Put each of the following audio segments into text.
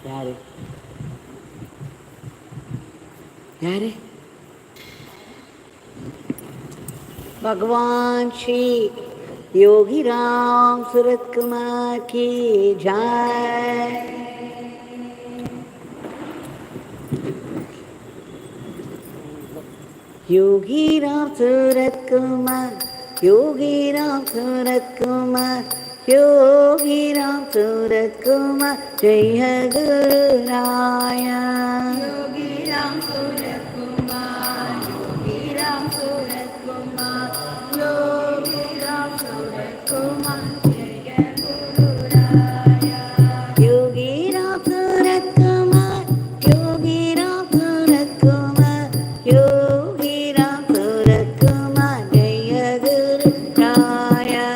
யாரு யாரு? भगवान श्री योगी राम सूरत कुमार की जय। योगी राम सूरत कुमार, योगी राम सूरत कुमार, योगी राम सूरत कुमार, जय गुरु राया। योगी राम सूरत कुमार, योगी राम सूरत कुमार, योगी राम सूरत कुमार, जय गुरु राया। योगी राम सूरत कुमार, योगी राम सूरत कुमार, योगी राम सूरत कुमार, जय गुरु राया।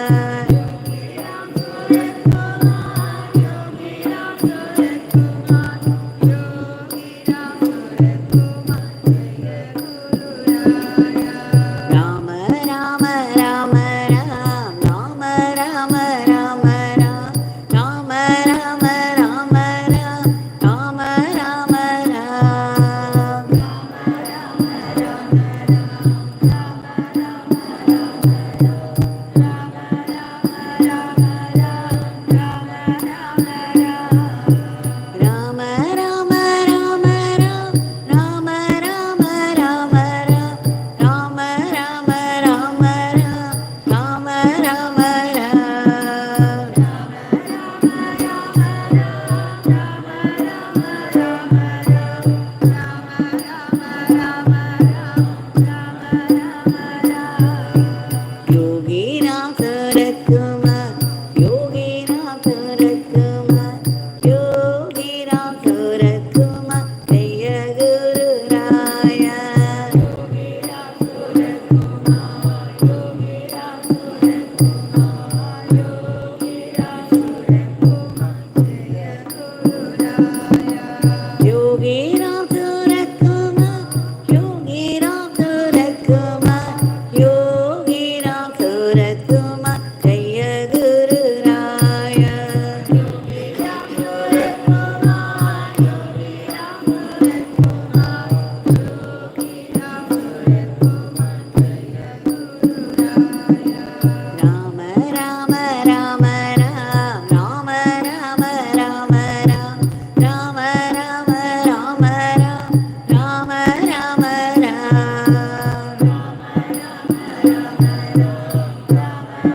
योगी राम सूरत कुमार, योगी राम सूरत कुमार, योगी राम सूरत कुमार, जय गुरु राया। राम राम राम राम, राम राम राम राम, राम राम राम राम, राम राम राम। राम राम राम राम, राम राम राम राम, राम राम राम राम, राम राम राम। योगी राम सूरत कुमार, योगी राम सूरत कुमार, योगी राम सूरत कुमार, जय गुरु राया। योगी राम सूरत कुमार, योगी राम सूरत कुमार, योगी राम सूरत कुमार, जय गुरु राया। योगी राम सूरत कुमार, योगी राम सूरत कुमार, योगी राम सूरत कुमार, जय गुरु राया। योगी राम सूरत कुमार, योगी राम सूरत कुमार, योगी राम सूरत कुमार, जय गुरु राया। Ram Ram Ram Ram, Ram Ram Ram Ram, Ram Ram Ram Ram, Ram Ram Ram.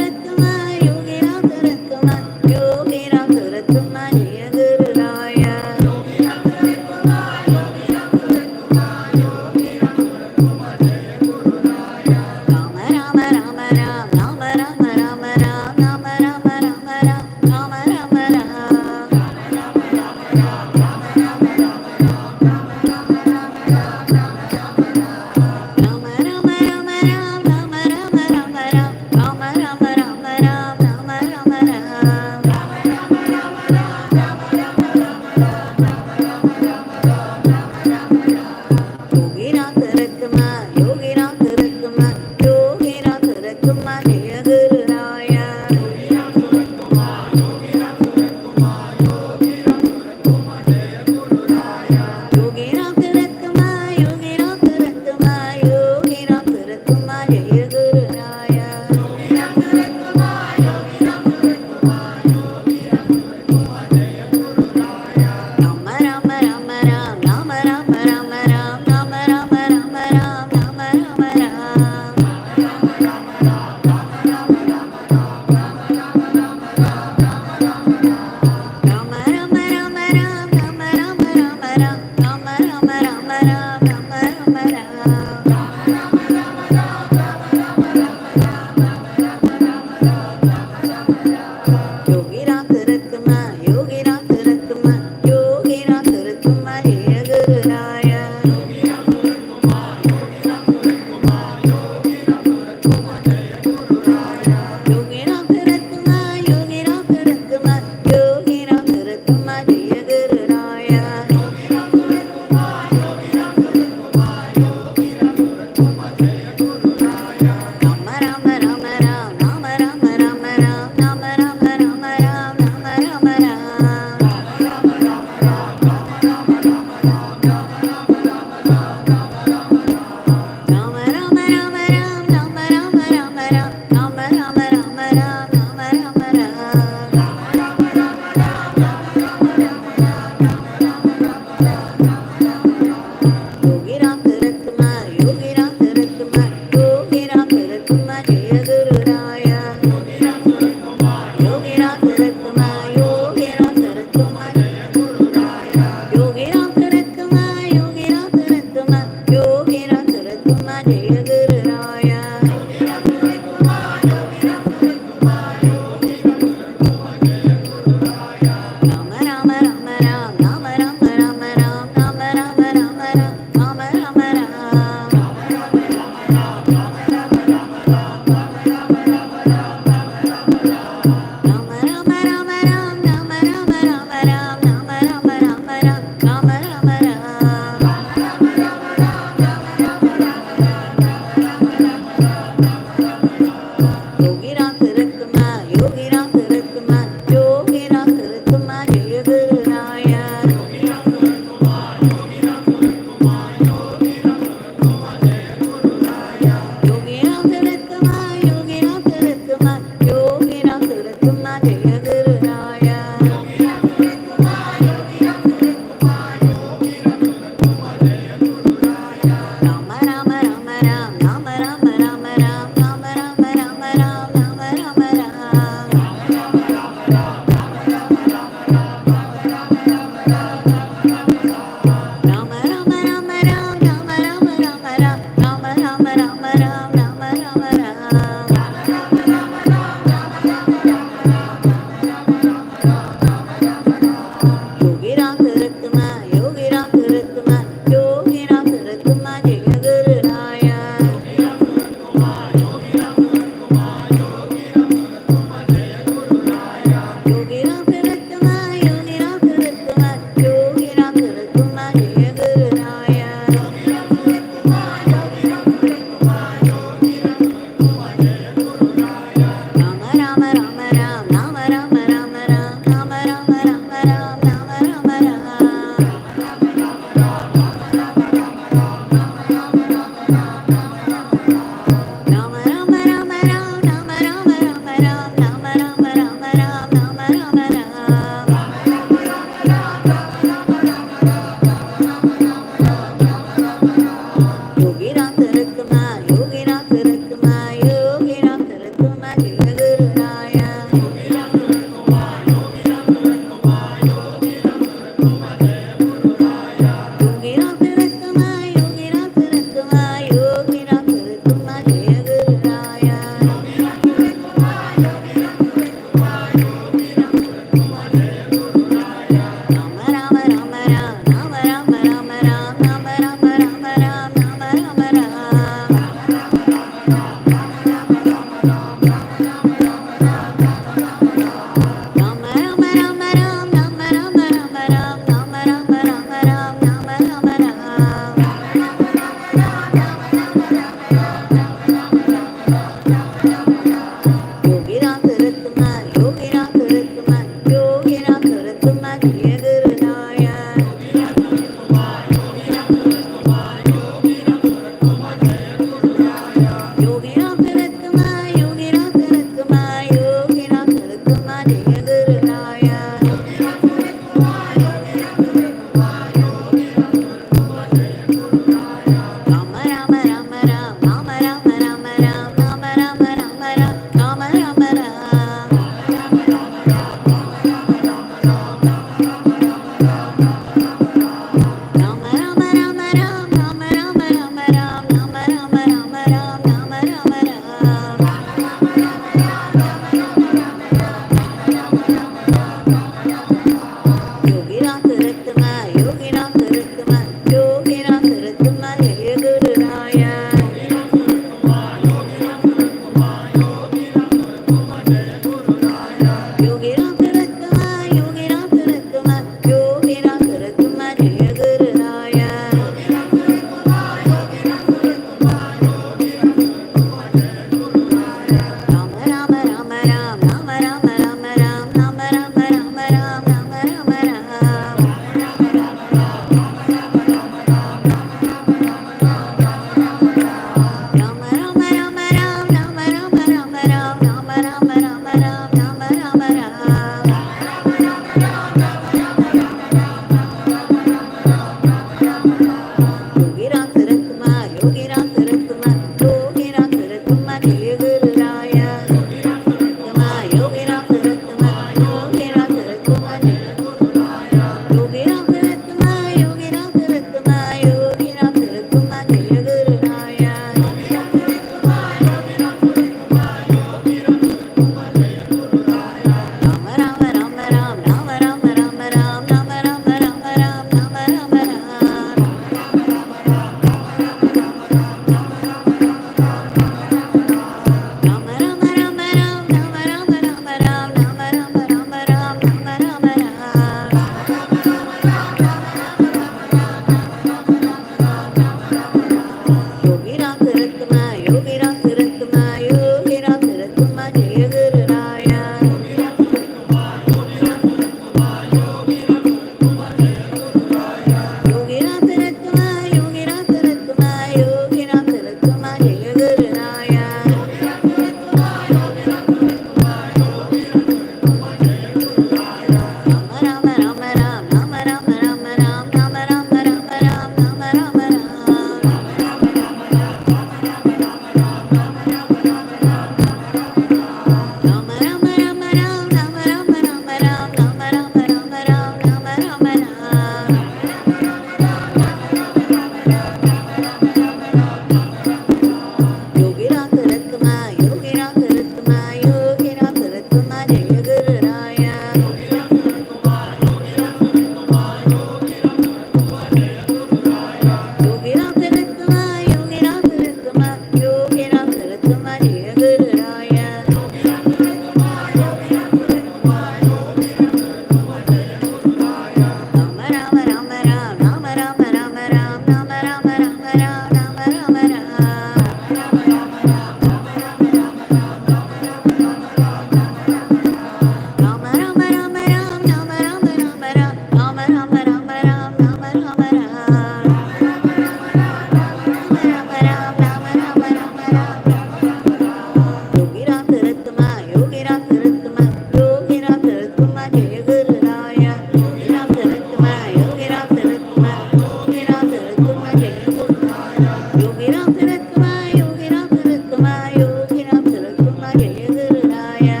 Yogi Ram Charat Kumar, Yogi Ram Charat Kumar, Yogi Ram Charat Kumar, Jaya Guru Raya.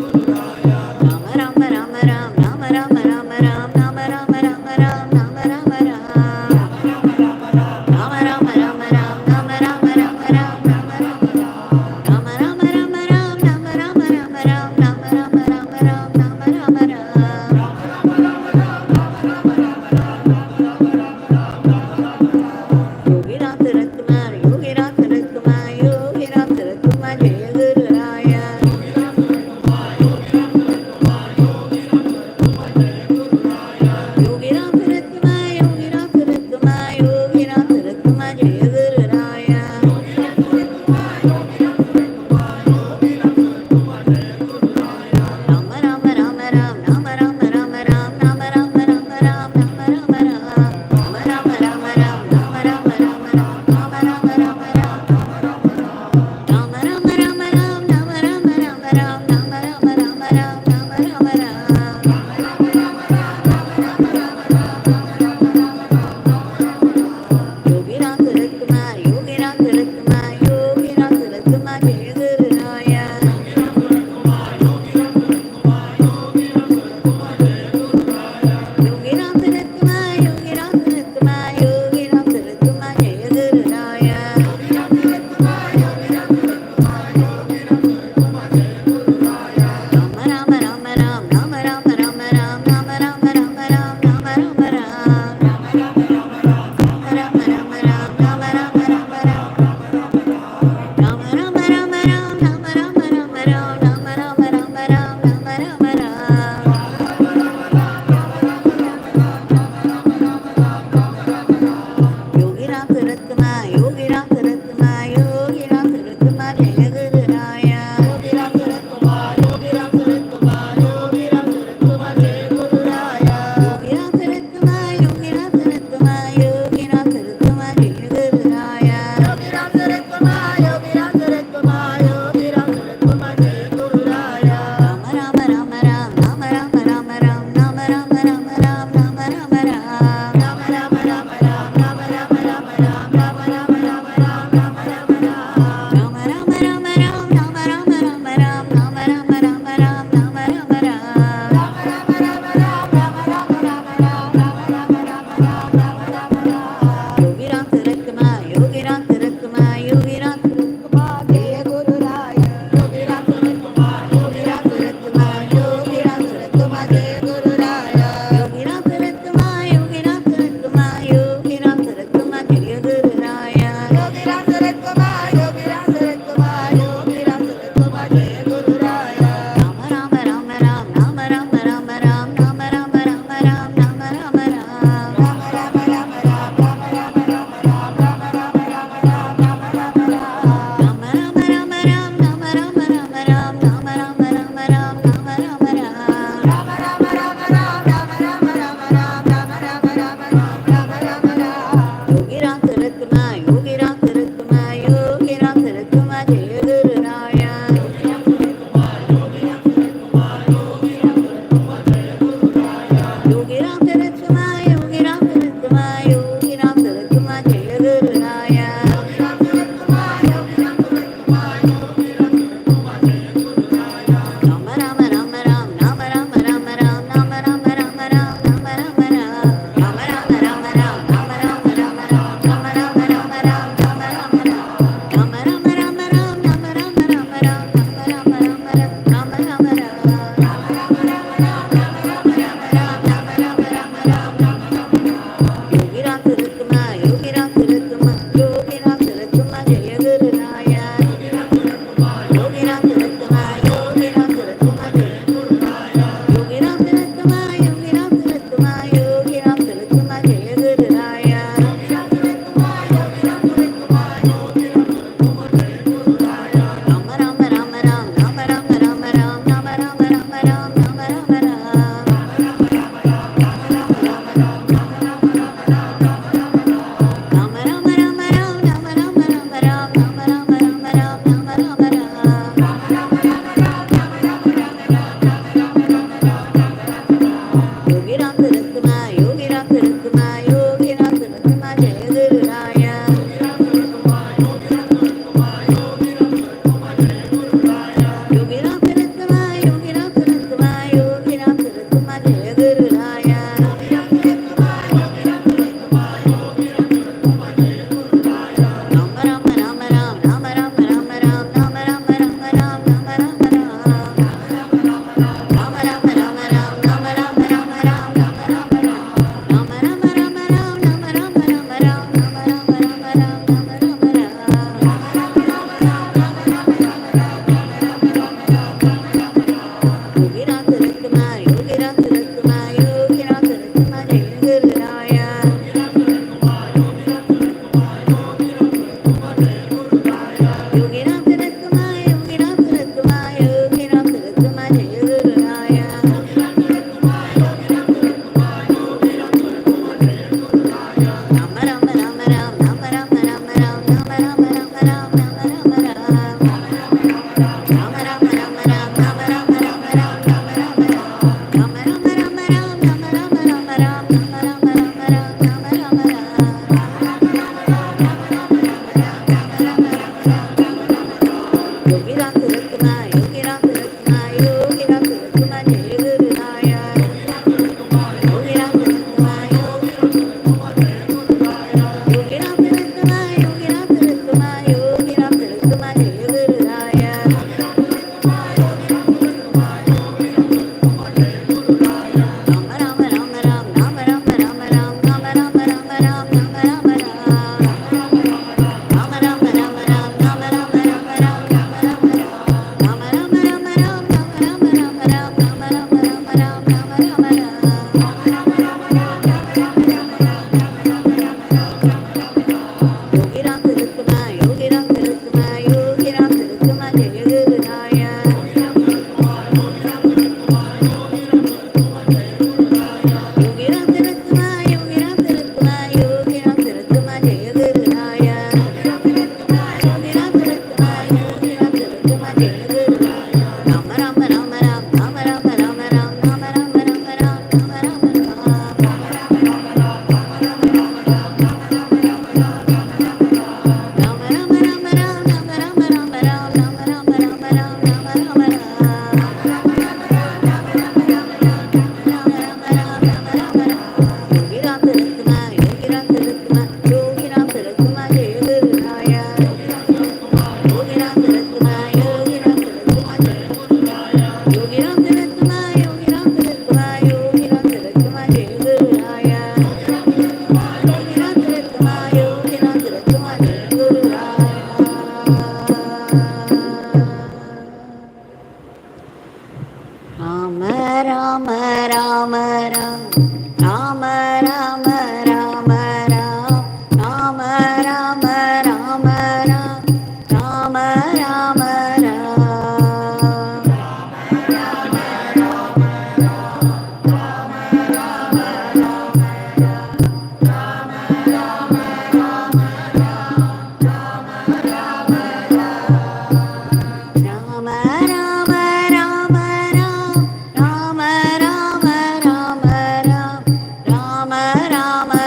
Rama Rama Rama Ram, Rama Rama Rama Ram, Rama Rama Rama Ram, Rama Rama Ram. Rama Rama Rama Ram, Rama Rama Rama Ram, Rama Rama Ram. Rama Rama Rama Ram, Rama Rama Rama Ram, Rama Rama Rama Ram, Rama Rama Ram. Rama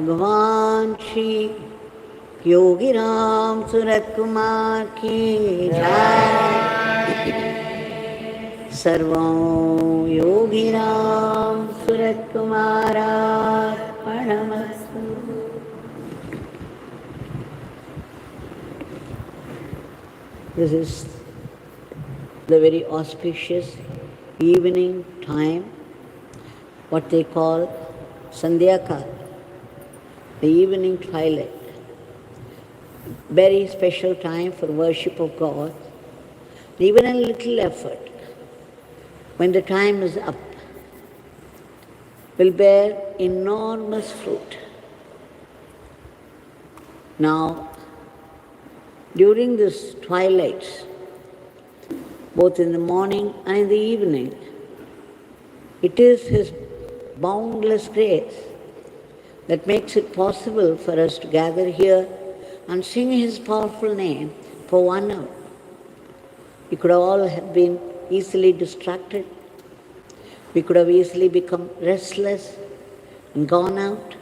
भगवान श्री योगी राम सूरत कुमार की जय। सर्वं Yogi Ram Surat कुमारार्पणमस्तु। This is the very auspicious evening time, what they call Sandhyakal, the evening twilight. Very special time for worship of God. Even a little effort, when the time is up, will bear enormous fruit. Now, during this twilight, both in the morning and in the evening, it is His boundless grace that makes it possible for us to gather here and sing His powerful name for 1 hour. We could all have been easily distracted. We could have easily become restless and gone out,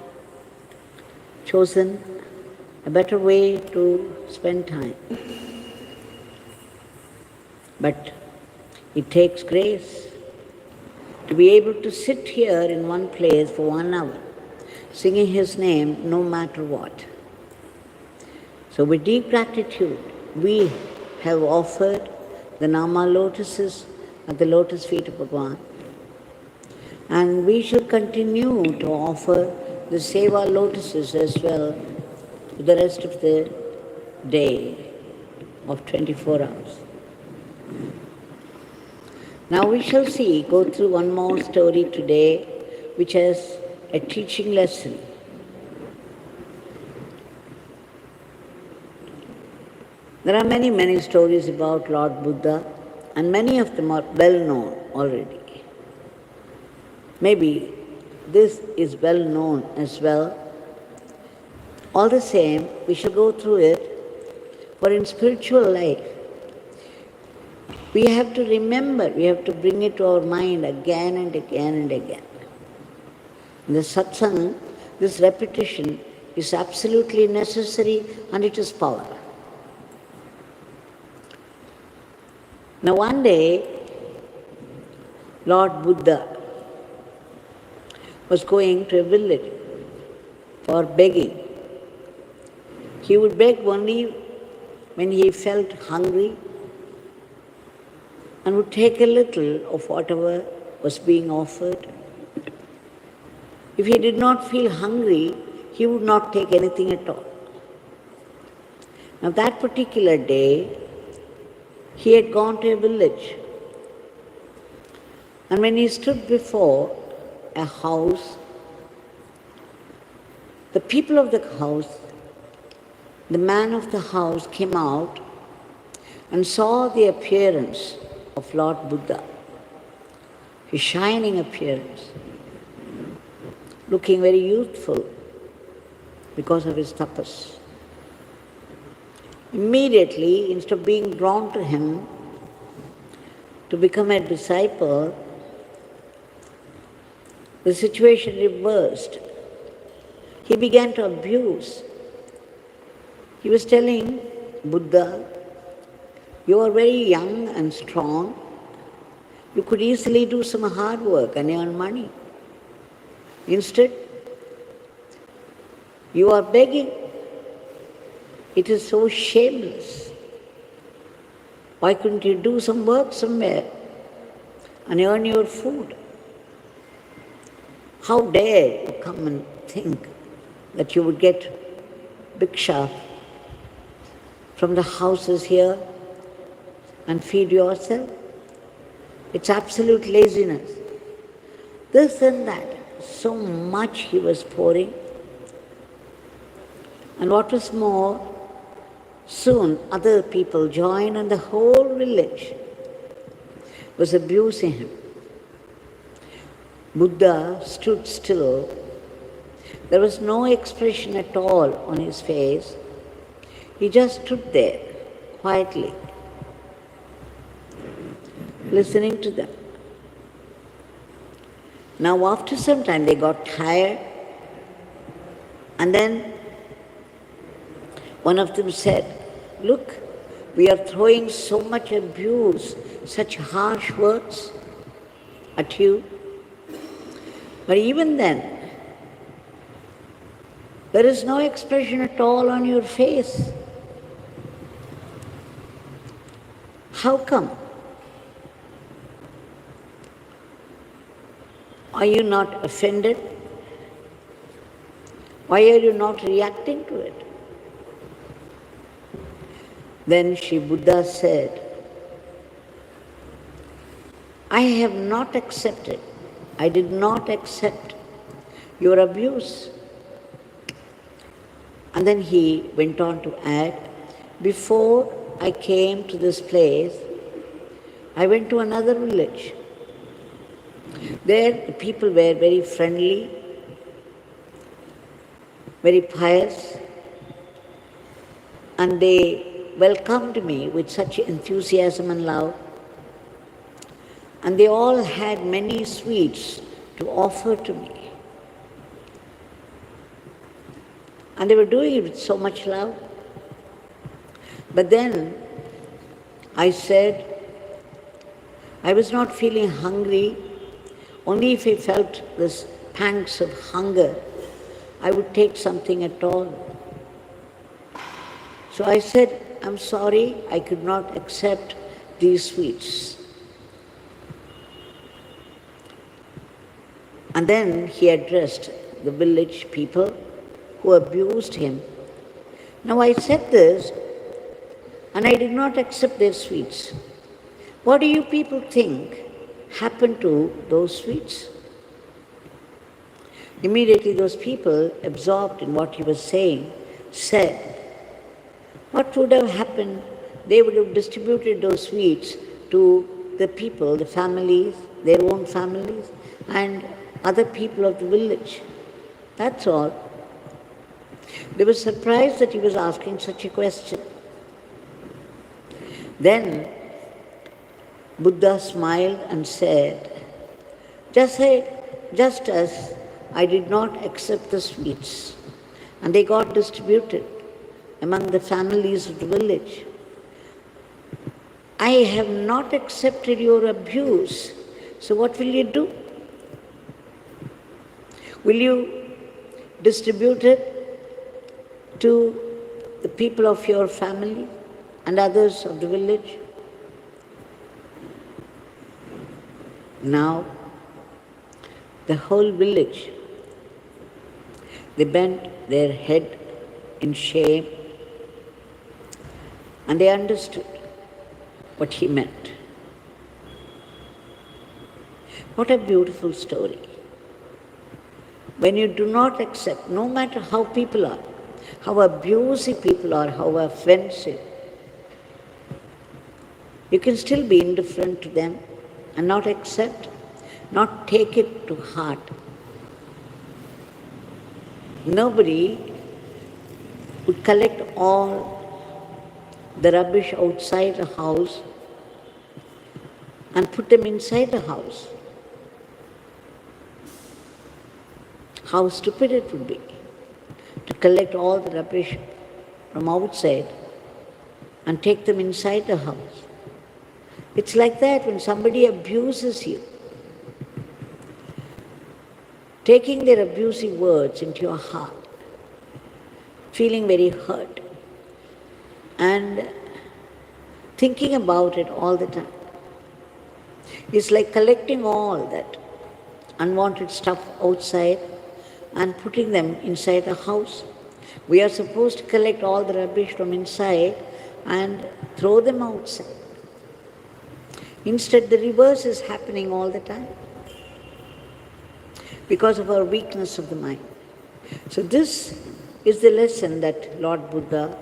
chosen a better way to spend time. But it takes grace to be able to sit here in one place for 1 hour, singing His name no matter what. So with deep gratitude, we have offered the Nama lotuses at the lotus feet of Bhagavan. And we should continue to offer the Seva lotuses as well for the rest of the day of 24 hours. Now we shall go through one more story today, which has a teaching lesson. There are many, many stories about Lord Buddha, and many of them are well known already. Maybe this is well known as well. All the same, we shall go through it, for in spiritual life, we have to remember, we have to bring it to our mind again and again and again. In the satsang, this repetition is absolutely necessary and it is power. Now one day, Lord Buddha was going to a village for begging. He would beg only when he felt hungry and would take a little of whatever was being offered. If he did not feel hungry, he would not take anything at all. Now that particular day, he had gone to a village. And when he stood before a house, the people of the house, the man of the house came out and saw the appearance of Lord Buddha, his shining appearance, looking very youthful because of his tapas. Immediately, instead of being drawn to him to become a disciple, the situation reversed. He began to abuse. He was telling Buddha, "You are very young and strong. You could easily do some hard work and earn money. Instead, you are begging. It is so shameless. Why couldn't you do some work somewhere and earn your food? How dare you come and think that you would get bhiksha from the houses here and feed yourself? It's absolute laziness." This and that, so much he was pouring. And what was more, soon other people joined and the whole village was abusing him. Buddha stood still. There was no expression at all on his face. He just stood there quietly, listening to them. Now after some time they got tired And then one of them said, "Look, we are throwing so much abuse, such harsh words at you. But even then, there is no expression at all on your face. How come? Are you not offended? Why are you not reacting to it?" Then Sri Buddha said, "I have not accepted, I did not accept your abuse." And then he went on to add, "Before I came to this place, I went to another village. There the people were very friendly, very pious, and they welcomed me with such enthusiasm and love. And they all had many sweets to offer to me. And they were doing it with so much love. But then I said, I was not feeling hungry. Only if I felt this pangs of hunger, I would take something at all. So I said, I'm sorry, I could not accept these sweets." And then he addressed the village people who abused him. "Now I said this, and I did not accept their sweets. What do you people think happened to those sweets?" Immediately those people, absorbed in what he was saying, said, "What would have happened? They would have distributed those sweets to the people, the families, their own families, and other people of the village. That's all." They were surprised that he was asking such a question. Then Buddha smiled and said, just as I did not accept the sweets, and they got distributed among the families of the village, I have not accepted your abuse. So what will you do? Will you distribute it to the people of your family and others of the village? Now, the whole village, they bent their head in shame, and they understood what he meant. What a beautiful story. When you do not accept, no matter how people are, how abusive people are, how offensive, you can still be indifferent to them and not accept, not take it to heart. Nobody would collect all the rubbish outside the house and put them inside the house. How stupid it would be to collect all the rubbish from outside and take them inside the house. It's like that when somebody abuses you. Taking their abusive words into your heart, feeling very hurt, and thinking about it all the time. It's like collecting all that unwanted stuff outside and putting them inside a house. We are supposed to collect all the rubbish from inside and throw them outside. Instead, the reverse is happening all the time because of our weakness of the mind. So this is the lesson that Lord Buddha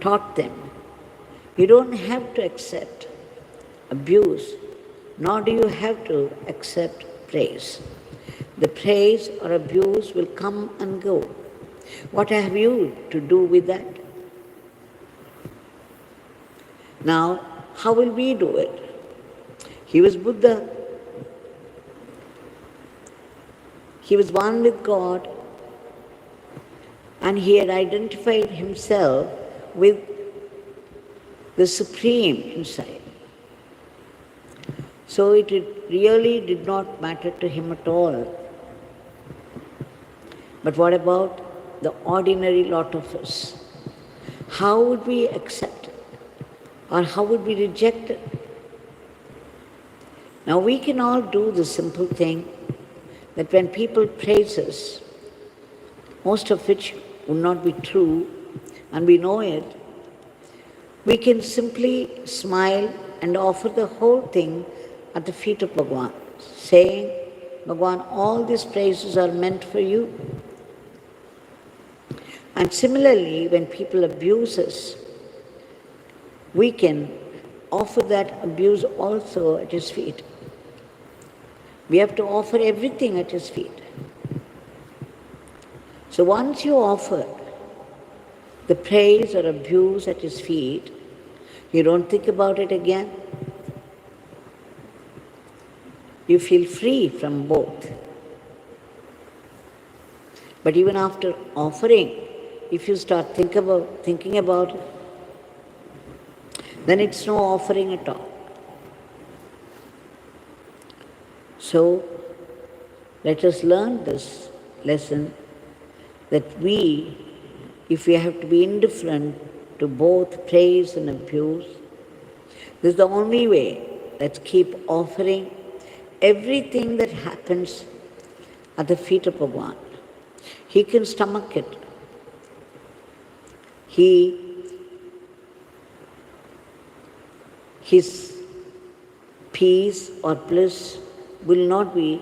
taught them. You don't have to accept abuse, nor do you have to accept praise. The praise or abuse will come and go. What have you to do with that? Now, how will we do it? He was Buddha. He was one with God. And he had identified himself with the Supreme inside. So it really did not matter to him at all. But what about the ordinary lot of us? How would we accept it? Or how would we reject it? Now we can all do the simple thing that when people praise us, most of which would not be true, and we know it, we can simply smile and offer the whole thing at the feet of Bhagavan, saying, Bhagavan, all these praises are meant for you. And similarly, when people abuse us, we can offer that abuse also at his feet. We have to offer everything at his feet. So once you offer the praise or abuse at his feet, you don't think about it again. You feel free from both. But even after offering, if you start thinking about it, then it's no offering at all. So let us learn this lesson that if we have to be indifferent to both praise and abuse, this is the only way. Let's keep offering everything that happens at the feet of Bhagavan. He can stomach it. His peace or bliss will not be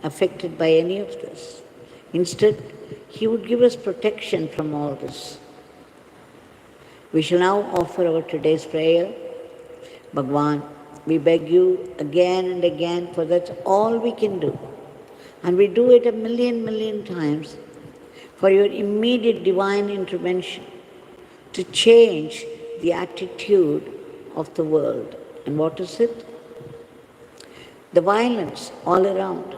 affected by any of this. Instead, he would give us protection from all this. We shall now offer our today's prayer. Bhagavan, we beg you again and again, for that's all we can do. And we do it a million times, for your immediate divine intervention to change the attitude of the world. And what is it? The violence all around.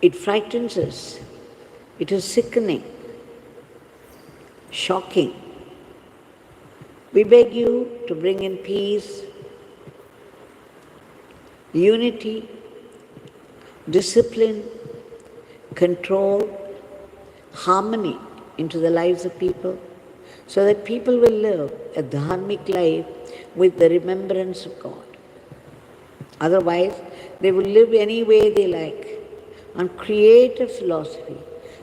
It frightens us. It is sickening, shocking. We beg you to bring in peace, unity, discipline, control, harmony into the lives of people, so that people will live a dharmic life with the remembrance of God. Otherwise, they will live any way they like and create a philosophy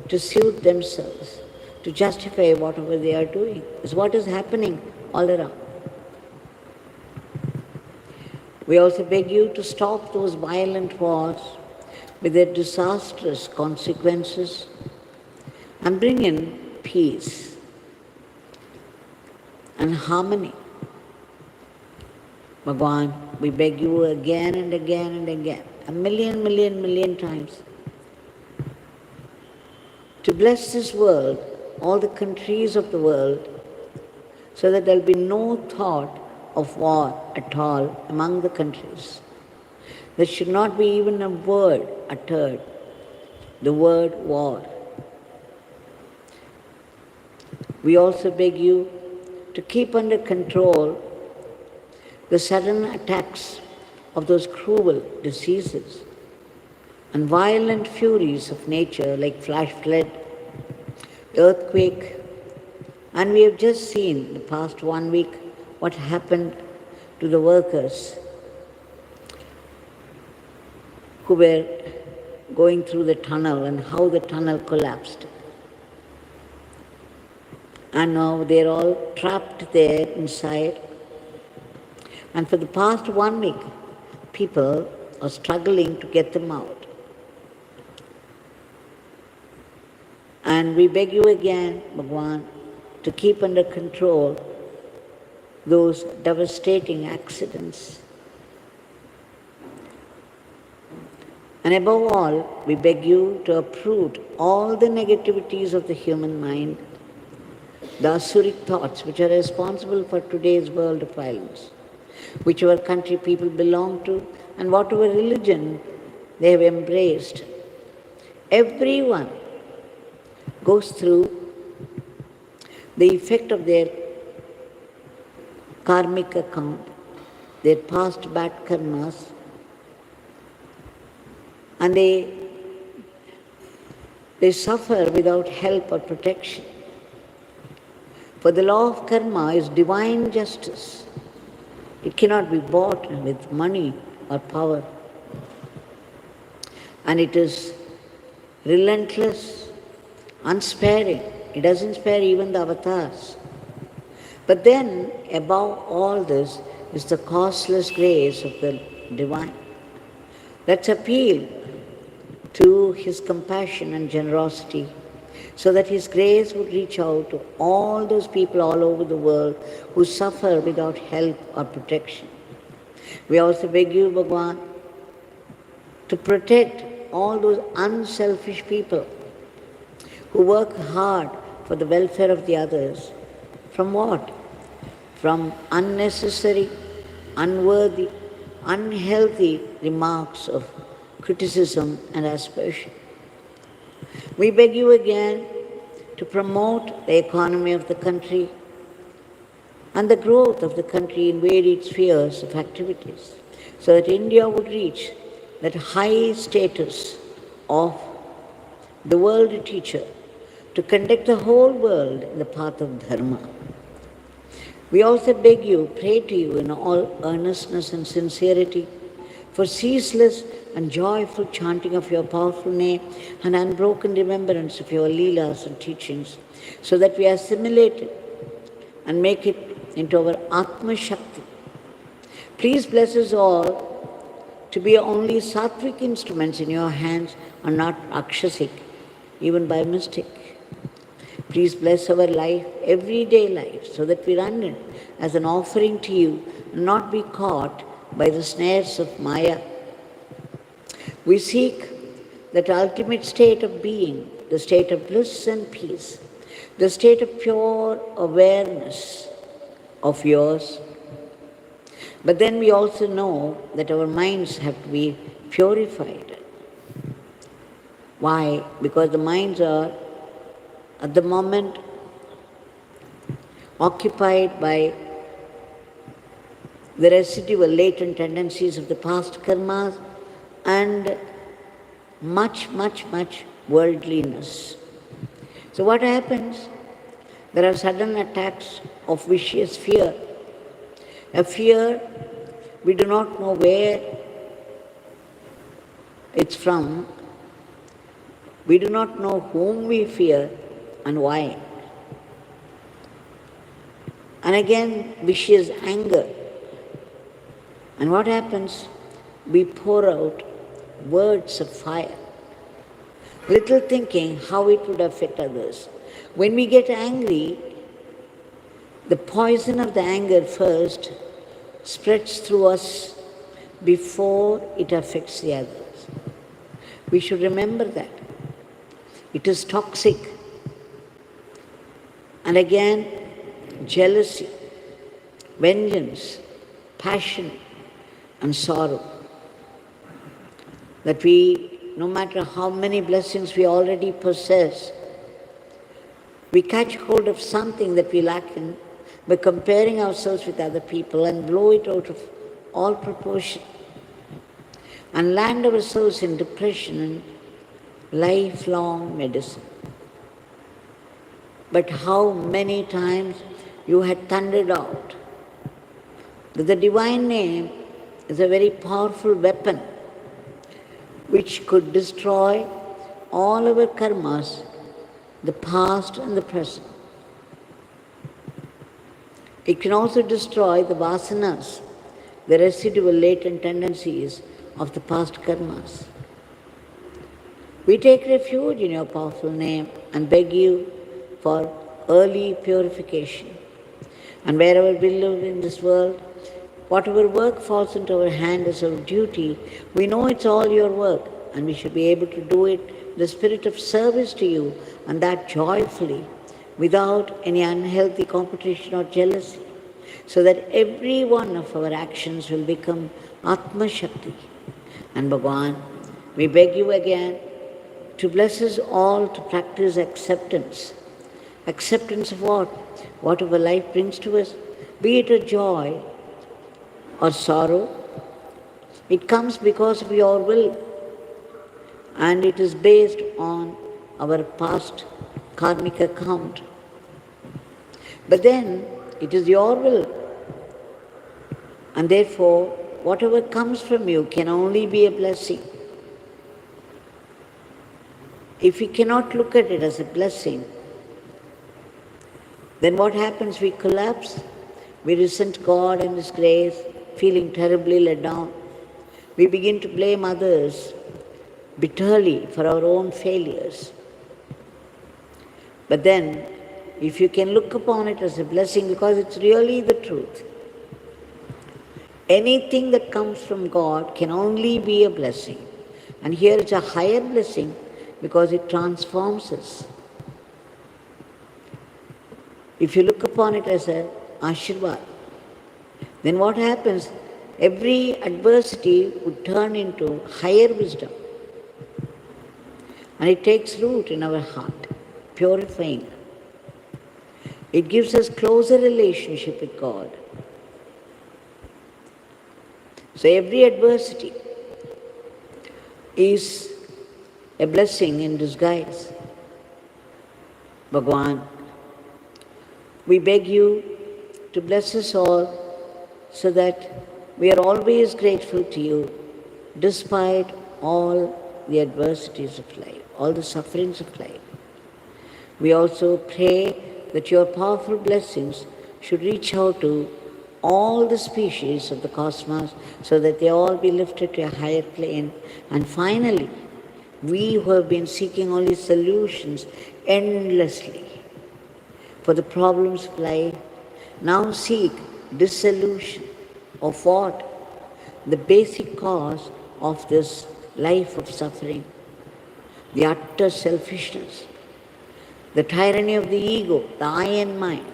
to suit themselves, to justify whatever they are doing. It's what is happening all around. We also beg you to stop those violent wars with their disastrous consequences and bring in peace and harmony. Bhagavan, we beg you again and again and again, a million times, to bless this world, all the countries of the world, so that there will be no thought of war at all among the countries. There should not be even a word uttered, the word war. We also beg you to keep under control the sudden attacks of those cruel diseases and violent furies of nature like flash flood, earthquake, and we have just seen the past 1 week what happened to the workers who were going through the tunnel and how the tunnel collapsed. And now they're all trapped there inside. And for the past 1 week, people are struggling to get them out. And we beg you again, Bhagavan, to keep under control those devastating accidents. And above all, we beg you to uproot all the negativities of the human mind, the asuric thoughts which are responsible for today's world of violence, whichever country people belong to and whatever religion they have embraced. Everyone goes through the effect of their karmic account, their past bad karmas, and they suffer without help or protection. For the law of karma is divine justice. It cannot be bought with money or power. And it is relentless, unsparing. It doesn't spare even the avatars. But then, above all this, is the costless grace of the divine. Let's appeal to His compassion and generosity so that His grace would reach out to all those people all over the world who suffer without help or protection. We also beg you, Bhagavan, to protect all those unselfish people who work hard for the welfare of the others. From what? From unnecessary, unworthy, unhealthy remarks of criticism and aspersion. We beg you again to promote the economy of the country and the growth of the country in varied spheres of activities, so that India would reach that high status of the world teacher to conduct the whole world in the path of dharma. We also beg you, pray to you in all earnestness and sincerity for ceaseless and joyful chanting of your powerful name and unbroken remembrance of your leelas and teachings, so that we assimilate it and make it into our Atma Shakti. Please bless us all to be only sattvic instruments in your hands and not akshasic, even by mistake. Please bless our life, everyday life, so that we run it as an offering to you and not be caught by the snares of Maya. We seek that ultimate state of being, the state of bliss and peace, the state of pure awareness of yours. But then we also know that our minds have to be purified. Why? Because the minds are, at the moment, occupied by the residual latent tendencies of the past karmas and much worldliness. So what happens? There are sudden attacks of vicious fear. A fear we do not know where it's from. We do not know whom we fear and why. And again, vicious anger. And what happens? We pour out words of fire, little thinking how it would affect others. When we get angry, the poison of the anger first spreads through us before it affects the others. We should remember that. It is toxic. And again, jealousy, vengeance, passion, and sorrow. That we, no matter how many blessings we already possess, we catch hold of something that we lack in by comparing ourselves with other people and blow it out of all proportion and land ourselves in depression and lifelong medicine. But how many times you had thundered out that the divine name is a very powerful weapon which could destroy all our karmas, the past and the present. It can also destroy the vasanas, the residual latent tendencies of the past karmas. We take refuge in your powerful name and beg you for early purification. And wherever we live in this world, whatever work falls into our hand as our duty, we know it's all your work, and we should be able to do it in the spirit of service to you, and that joyfully, without any unhealthy competition or jealousy, so that every one of our actions will become Atma Shakti. And Bhagavan, we beg you again to bless us all to practice acceptance. Acceptance of what? Whatever life brings to us, be it a joy or sorrow, it comes because of your will, and it is based on our past karmic account. But then it is your will, and therefore whatever comes from you can only be a blessing. If we cannot look at it as a blessing, then what happens? We collapse, we resent God and His grace, feeling terribly let down. We begin to blame others bitterly for our own failures. But then, if you can look upon it as a blessing, because it's really the truth, anything that comes from God can only be a blessing. And here it's a higher blessing because it transforms us. If you look upon it as an ashirvad, then what happens? Every adversity would turn into higher wisdom. And it takes root in our heart, purifying. It gives us closer relationship with God. So every adversity is a blessing in disguise. Bhagavan, we beg you to bless us all so that we are always grateful to you despite all the adversities of life, all the sufferings of life. We also pray that your powerful blessings should reach out to all the species of the cosmos so that they all be lifted to a higher plane. And finally, we who have been seeking only solutions endlessly for the problems of life now seek dissolution of what? The basic cause of this life of suffering, the utter selfishness, the tyranny of the ego, the I and mine.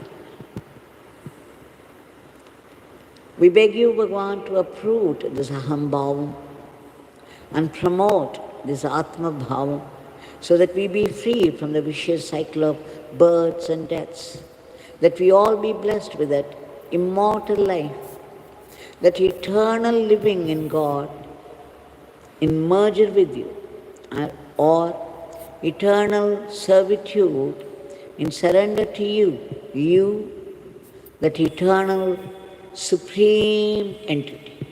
We beg you, Bhagavan, to uproot this aham bhavam and promote this atma bhavam so that we be free from the vicious cycle of births and deaths, that we all be blessed with that immortal life, that eternal living in God, in merger with you, or eternal servitude in surrender to you, that eternal supreme entity.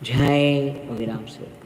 Jai Bhagavan Sir.